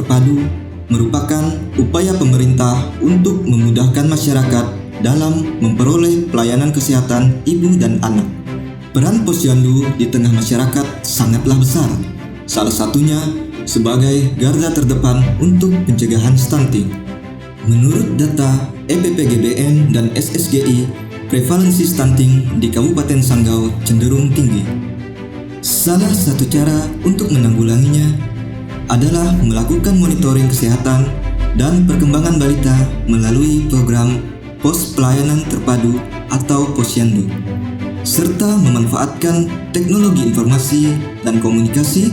terpadu merupakan upaya pemerintah untuk memudahkan masyarakat dalam memperoleh pelayanan kesehatan ibu dan anak. Peran Posyandu di tengah masyarakat sangatlah besar, salah satunya sebagai garda terdepan untuk pencegahan stunting. Menurut data EPPGBN dan SSGI, prevalensi stunting di Kabupaten Sanggau cenderung tinggi. Salah satu cara untuk menanggulanginya adalah melakukan monitoring kesehatan dan perkembangan balita melalui program Pos Pelayanan Terpadu atau Posyandu, serta memanfaatkan teknologi informasi dan komunikasi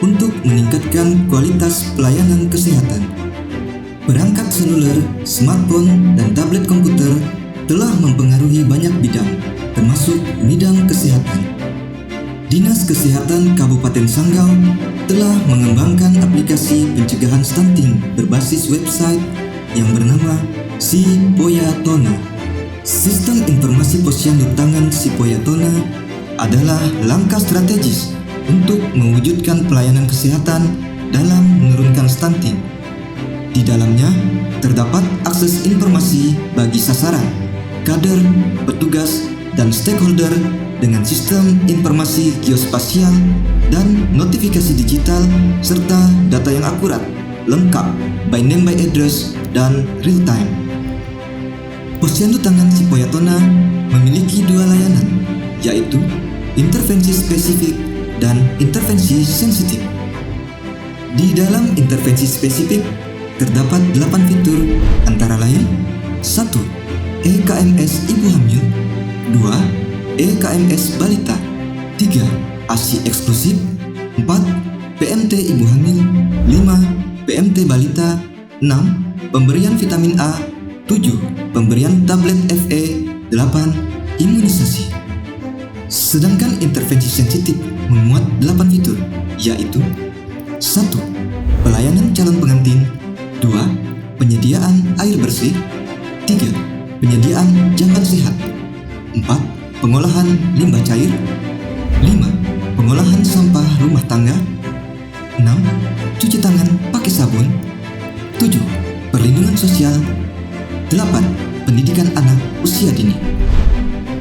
untuk meningkatkan kualitas pelayanan kesehatan. Perangkat seluler, smartphone, dan tablet komputer telah mempengaruhi banyak bidang, termasuk bidang kesehatan. Dinas Kesehatan Kabupaten Sanggau telah mengembangkan aplikasi pencegahan stunting berbasis website yang bernama Sipoyatona. Sistem informasi posyandu tangan Sipoyatona adalah langkah strategis untuk mewujudkan pelayanan kesehatan dalam menurunkan stunting. Di dalamnya terdapat akses informasi bagi sasaran, kader, petugas, dan stakeholder dengan sistem informasi geospasial dan notifikasi digital serta data yang akurat, lengkap, by name by address, dan real time. Posyandu tangan Sipoyatona memiliki dua layanan, yaitu intervensi spesifik dan intervensi sensitif. Di dalam intervensi spesifik terdapat 8 fitur antara lain: 1. EKMS Ibu Hamil, 2. EKMS Balita, 3. ASI eksklusif, 4. PMT Ibu Hamil, 5. PMT Balita, 6. Pemberian vitamin A, 7. Pemberian tablet FE, 8. Imunisasi. Sedangkan intervensi sensitif memuat 8 fitur, yaitu 1. Pelayanan calon pengantin, 2. Penyediaan air bersih, 3. Penyediaan jamban sehat, 4. Pengolahan limbah cair, 5. Pengolahan sampah rumah tangga, 6. Cuci tangan pakai sabun, 7. Perlindungan sosial, 8. Pendidikan anak usia dini.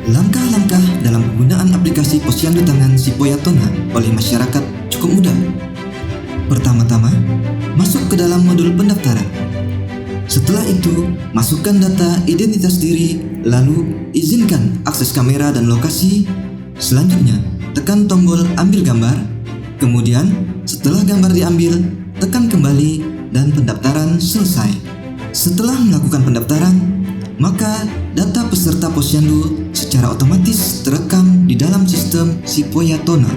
Langkah-langkah dalam penggunaan aplikasi Posyandu tangan Sipoyatona oleh masyarakat cukup mudah. Pertama-tama, masuk ke dalam modul pendaftaran. Setelah itu, masukkan data identitas diri, lalu izinkan akses kamera dan lokasi. Selanjutnya, tekan tombol ambil gambar. Kemudian, setelah gambar diambil, tekan kembali dan pendaftaran selesai. Setelah melakukan pendaftaran, maka data peserta Posyandu secara otomatis terekam di dalam sistem Sipoyatona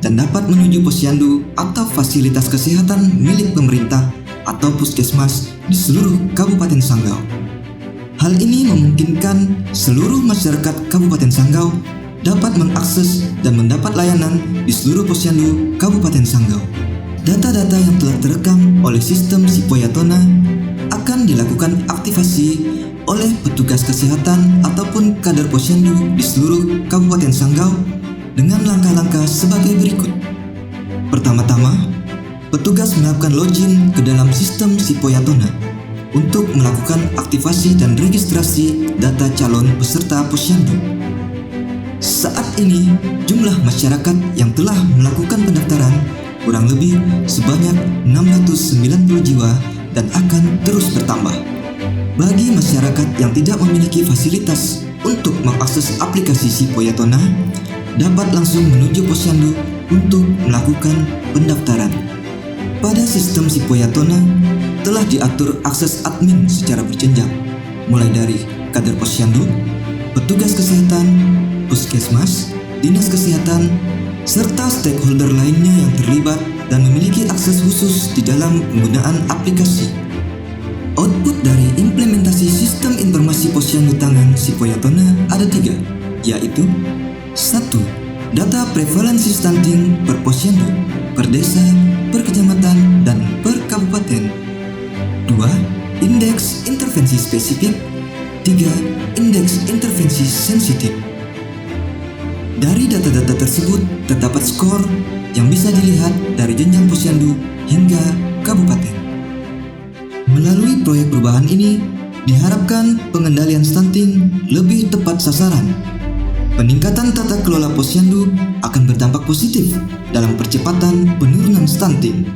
dan dapat menuju posyandu atau fasilitas kesehatan milik pemerintah atau puskesmas di seluruh Kabupaten Sanggau. Hal ini memungkinkan seluruh masyarakat Kabupaten Sanggau dapat mengakses dan mendapat layanan di seluruh posyandu Kabupaten Sanggau. Data-data yang telah terekam oleh sistem Sipoyatona akan dilakukan aktivasi oleh petugas kesehatan ataupun kader posyandu di seluruh Kabupaten Sanggau dengan langkah-langkah sebagai berikut. Pertama-tama, petugas melakukan login ke dalam sistem Sipoyatona untuk melakukan aktivasi dan registrasi data calon peserta posyandu. Saat ini, jumlah masyarakat yang telah melakukan pendaftaran kurang lebih sebanyak 690 jiwa dan akan terus bertambah. Bagi masyarakat yang tidak memiliki fasilitas untuk mengakses aplikasi Sipoyatona, dapat langsung menuju posyandu untuk melakukan pendaftaran. Pada sistem Sipoyatona telah diatur akses admin secara berjenjang, mulai dari kader posyandu, petugas kesehatan, puskesmas, dinas kesehatan, serta stakeholder lainnya yang terlibat dan memiliki akses khusus di dalam penggunaan aplikasi. Output dari implementasi sistem informasi posyandu tangan Sipoyatona ada 3, yaitu 1. Data prevalensi stunting per posyandu, per desa, per kecamatan, dan per kabupaten. 2. Indeks intervensi spesifik. 3. Indeks intervensi sensitif. Dari data-data tersebut terdapat skor yang bisa dilihat dari jenjang posyandu hingga kabupaten. Melalui proyek perubahan ini, diharapkan pengendalian stunting lebih tepat sasaran. Peningkatan tata kelola posyandu akan berdampak positif dalam percepatan penurunan stunting,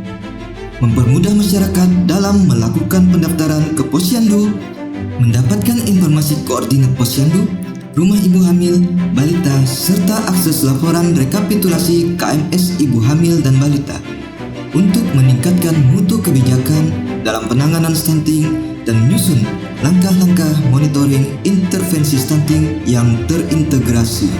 mempermudah masyarakat dalam melakukan pendaftaran ke posyandu, mendapatkan informasi koordinat posyandu, rumah ibu hamil, balita, serta akses laporan rekapitulasi KMS ibu hamil dan balita untuk meningkatkan mutu kebijakan dalam penanganan stunting dan menyusun langkah-langkah monitoring intervensi stunting yang terintegrasi.